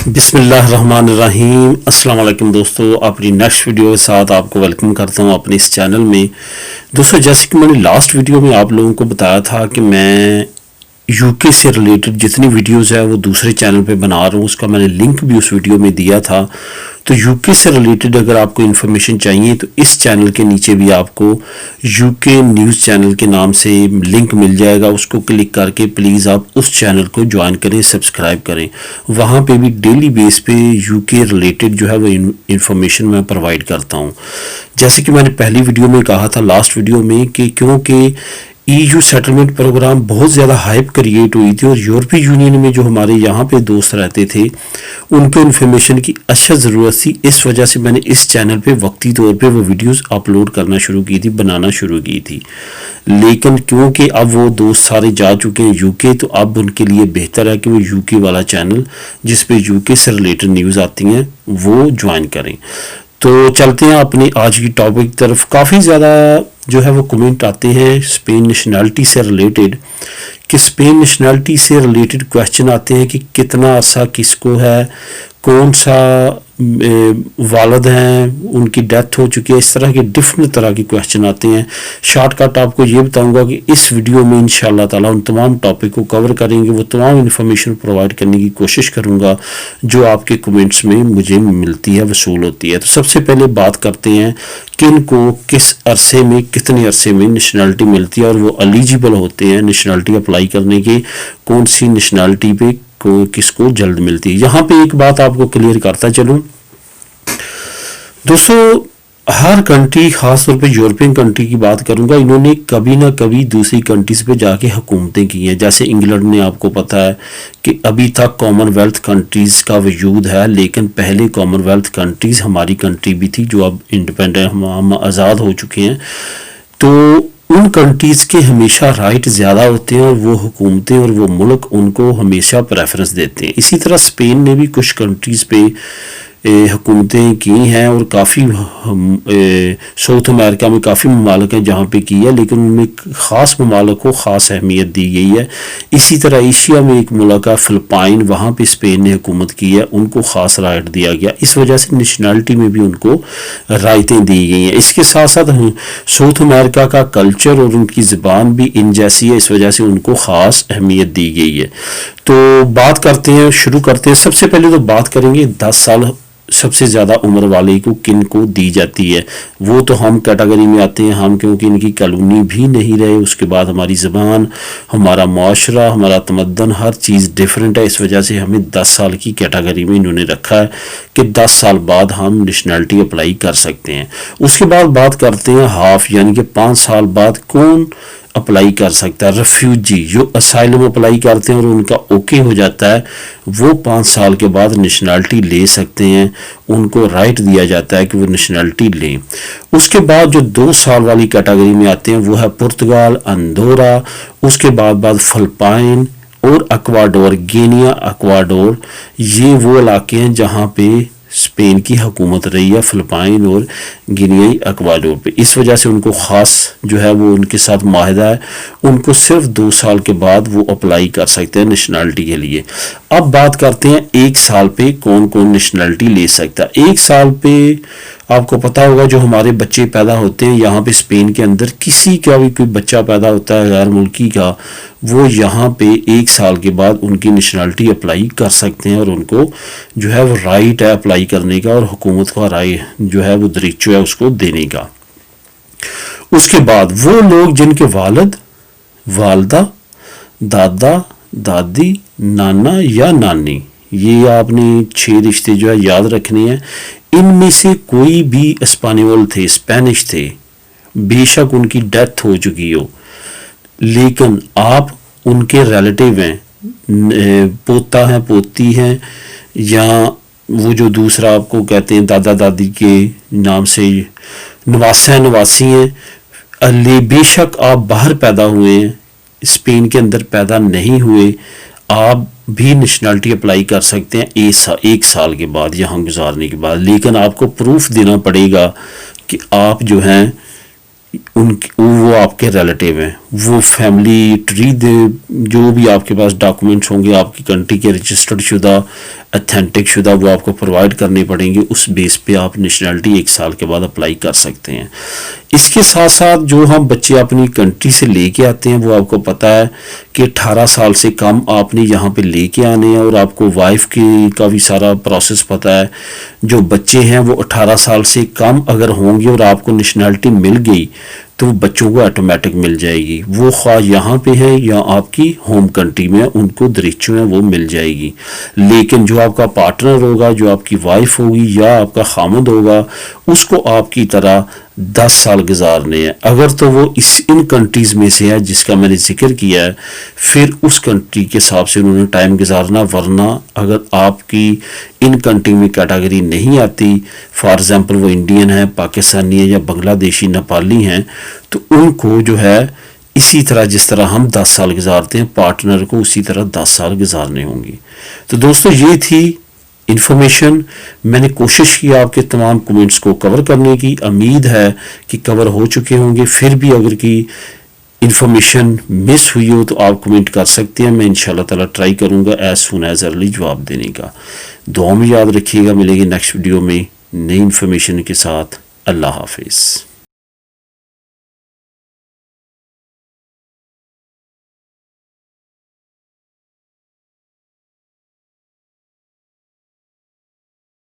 بسم اللہ الرحمن الرحیم۔ السلام علیکم دوستو، اپنی نیکسٹ ویڈیو کے ساتھ آپ کو ویلکم کرتا ہوں اپنے اس چینل میں۔ دوستو جیسے کہ میں نے لاسٹ ویڈیو میں آپ لوگوں کو بتایا تھا کہ میں یو کے سے ریلیٹڈ جتنی ویڈیوز ہے وہ دوسرے چینل پہ بنا رہا ہوں، اس کا میں نے لنک بھی اس ویڈیو میں دیا تھا۔ تو یو کے سے ریلیٹڈ اگر آپ کو انفارمیشن چاہیے تو اس چینل کے نیچے بھی آپ کو یو کے نیوز چینل کے نام سے لنک مل جائے گا، اس کو کلک کر کے پلیز آپ اس چینل کو جوائن کریں، سبسکرائب کریں۔ وہاں پہ بھی ڈیلی بیس پہ یو کے ریلیٹڈ جو ہے وہ انفارمیشن میں پرووائڈ کرتا ہوں۔ جیسے کہ میں نے پہلی ویڈیو میں کہا تھا، لاسٹ ویڈیو میں، کہ کیونکہ ای یو سیٹلمنٹ پروگرام بہت زیادہ ہائپ کریٹ ہوئی تھی اور یورپی یونین میں جو ہمارے یہاں پہ دوست رہتے تھے ان کو انفارمیشن کی اچھا ضرورت تھی، اس وجہ سے میں نے اس چینل پہ وقتی طور پہ وہ ویڈیوز اپلوڈ کرنا شروع کی تھی، بنانا شروع کی تھی۔ لیکن کیونکہ اب وہ دوست سارے جا چکے ہیں یو کے، تو اب ان کے لیے بہتر ہے کہ وہ یو کے والا چینل جس پہ یو کے سے ریلیٹڈ نیوز آتی ہیں وہ جوائن کریں۔ تو چلتے ہیں اپنی آج کی ٹاپک کی طرف۔ کافی زیادہ جو ہے وہ کمنٹ آتے ہیں اسپین نیشنلٹی سے ریلیٹڈ، کہ اسپین نیشنلٹی سے ریلیٹڈ کویشچن آتے ہیں کہ کتنا عرصہ کس کو ہے، کون سا والد ہیں ان کی ڈیتھ ہو چکی ہے، اس طرح کے ڈفرنٹ طرح کے کویشچن آتے ہیں۔ شارٹ کٹ آپ کو یہ بتاؤں گا کہ اس ویڈیو میں انشاءاللہ تعالیٰ ان تمام ٹاپک کو کور کریں گے، وہ تمام انفارمیشن پرووائڈ کرنے کی کوشش کروں گا جو آپ کے کمنٹس میں مجھے ملتی ہے، وصول ہوتی ہے۔ تو سب سے پہلے بات کرتے ہیں کن کو کس عرصے میں، کتنے عرصے میں نیشنلٹی ملتی ہے اور وہ ایلیجیبل ہوتے ہیں نیشنلٹی اپلائی کرنے کے، کون سی نیشنلٹی پہ کس کو جلد ملتی ہے۔ یہاں پہ ایک بات آپ کو کلیئر کرتا چلوں دوستو، ہر کنٹری، خاص طور پہ یورپین کنٹری کی بات کروں گا، انہوں نے کبھی نہ کبھی دوسری کنٹریز پہ جا کے حکومتیں کی ہیں۔ جیسے انگلینڈ نے، آپ کو پتہ ہے کہ ابھی تک کامن ویلتھ کنٹریز کا وجود ہے، لیکن پہلے کامن ویلتھ کنٹریز ہماری کنٹری بھی تھی جو اب انڈیپینڈنٹ، ہم آزاد ہو چکے ہیں۔ تو ان کنٹریز کے ہمیشہ رائٹ زیادہ ہوتے ہیں اور وہ حکومتیں اور وہ ملک ان کو ہمیشہ پریفرنس دیتے ہیں۔ اسی طرح اسپین نے بھی کچھ کنٹریز پہ حکومتیں کی ہیں اور کافی ساؤتھ امریکہ میں کافی ممالک ہیں جہاں پہ کی ہے، لیکن ان میں خاص ممالک کو خاص اہمیت دی گئی ہے۔ اسی طرح ایشیا میں ایک ملک ہے فلپائن، وہاں پہ اسپین نے حکومت کی ہے، ان کو خاص رائٹ دیا گیا، اس وجہ سے نیشنلٹی میں بھی ان کو رائٹیں دی گئی ہیں۔ اس کے ساتھ ساتھ ساؤتھ امریکہ کا کلچر اور ان کی زبان بھی ان جیسی ہے، اس وجہ سے ان کو خاص اہمیت دی گئی ہے۔ تو بات کرتے ہیں، شروع کرتے ہیں۔ سب سے پہلے تو بات کریں گے 10 سال سب سے زیادہ عمر والے کو کن کو دی جاتی ہے۔ وہ تو ہم کیٹیگری میں آتے ہیں، ہم کیونکہ ان کی کالونی بھی نہیں رہے، اس کے بعد ہماری زبان، ہمارا معاشرہ، ہمارا تمدن، ہر چیز ڈیفرنٹ ہے، اس وجہ سے ہمیں 10 سال کی کیٹیگری میں انہوں نے رکھا ہے کہ 10 سال بعد ہم نیشنلٹی اپلائی کر سکتے ہیں۔ اس کے بعد بات کرتے ہیں ہاف، یعنی کہ 5 سال بعد کون اپلائی کر سکتا ہے۔ ریفیوجی جو اسائلم اپلائی کرتے ہیں اور ان کا اوکے ہو جاتا ہے، وہ 5 سال کے بعد نیشنلٹی لے سکتے ہیں، ان کو رائٹ دیا جاتا ہے کہ وہ نیشنلٹی لیں۔ اس کے بعد جو 2 سال والی کیٹیگری میں آتے ہیں وہ ہے پرتگال، اندورا، اس کے بعد فلپائن اور اکواڈور، گینیا، اکواڈور، یہ وہ علاقے ہیں جہاں پہ اسپین کی حکومت رہی ہے، فلپائن اور گینیائی اکواڈور پہ، اس وجہ سے ان کو خاص جو ہے وہ ان کے ساتھ معاہدہ ہے، ان کو صرف 2 سال کے بعد وہ اپلائی کر سکتے ہیں نیشنلٹی کے لیے۔ اب بات کرتے ہیں 1 سال پہ کون کون نیشنلٹی لے سکتا ہے۔ 1 سال پہ آپ کو پتا ہوگا جو ہمارے بچے پیدا ہوتے ہیں یہاں پہ اسپین کے اندر، کسی کا بھی کوئی بچہ پیدا ہوتا ہے غیر ملکی کا، وہ یہاں پہ 1 سال کے بعد ان کی نیشنلٹی اپلائی کر سکتے ہیں اور ان کو جو ہے وہ رائٹ ہے اپلائی کرنے کا اور حکومت کا رائے جو ہے وہ دریچو ہے اس کو دینے کا۔ اس کے بعد وہ لوگ جن کے والد، والدہ، دادا، دادی، نانا یا نانی، یہ آپ نے 6 رشتے جو ہے یاد رکھنے ہیں، ان میں سے کوئی بھی اسپانیول تھے، اسپینش تھے، بے شک ان کی ڈیتھ ہو چکی ہو، لیکن آپ ان کے ریلیٹیو ہیں، پوتا ہیں، پوتی ہیں، یا وہ جو دوسرا آپ کو کہتے ہیں دادا دادی کے نام سے نواسہ نواسی ہیں، بے شک آپ باہر پیدا ہوئے ہیں، اسپین کے اندر پیدا نہیں ہوئے، آپ بھی نیشنلٹی اپلائی کر سکتے ہیں 1 سال کے بعد یہاں گزارنے کے بعد، لیکن آپ کو پروف دینا پڑے گا کہ آپ جو ہیں وہ آپ کے ریلیٹیو ہیں، وہ فیملی ٹری جو بھی آپ کے پاس ڈاکومنٹس ہوں گے آپ کی کنٹری کے رجسٹرڈ شدہ اتھینٹک شدہ وہ آپ کو پرووائڈ کرنے پڑیں گے. اس بیس پہ آپ نیشنلٹی 1 سال کے بعد اپلائی کر سکتے ہیں. اس کے ساتھ ساتھ جو ہم بچے اپنی کنٹری سے لے کے آتے ہیں وہ آپ کو پتہ ہے کہ 18 سال سے کم آپ نے یہاں پہ لے کے آنے ہیں, اور آپ کو وائف کا بھی سارا پروسیس پتہ ہے. جو بچے ہیں وہ 18 سال سے کم اگر ہوں گے اور آپ کو نیشنلٹی مل گئی تو بچوں کو آٹومیٹک مل جائے گی, وہ خواہ یہاں پہ ہے یا آپ کی ہوم کنٹری میں ان کو درچوں ہیں وہ مل جائے گی. لیکن جو آپ کا پارٹنر ہوگا, جو آپ کی وائف ہوگی یا آپ کا خامد ہوگا, اس کو آپ کی طرح 10 سال گزارنے ہیں. اگر تو وہ ان کنٹریز میں سے ہے جس کا میں نے ذکر کیا ہے, پھر اس کنٹری کے حساب سے انہوں نے ٹائم گزارنا. ورنہ اگر آپ کی ان کنٹری میں کیٹاگری نہیں آتی, فار ایگزامپل وہ انڈین ہیں, پاکستانی ہیں یا بنگلہ دیشی نیپالی ہیں, تو ان کو جو ہے اسی طرح جس طرح ہم 10 سال گزارتے ہیں پارٹنر کو اسی طرح 10 سال گزارنے ہوں گے. تو دوستو یہ تھی انفارمیشن. میں نے کوشش کی آپ کے تمام کومنٹس کو کور کرنے کی. امید ہے کہ کور ہو چکے ہوں گے. پھر بھی اگر کی انفارمیشن مس ہوئی ہو تو آپ کمنٹ کر سکتے ہیں. میں انشاءاللہ تعالی ٹرائی کروں گا ایز سون ایز ارلی جواب دینے کا. دعا میں یاد رکھیے گا. ملے گی نیکسٹ ویڈیو میں نئی انفارمیشن کے ساتھ. اللہ حافظ.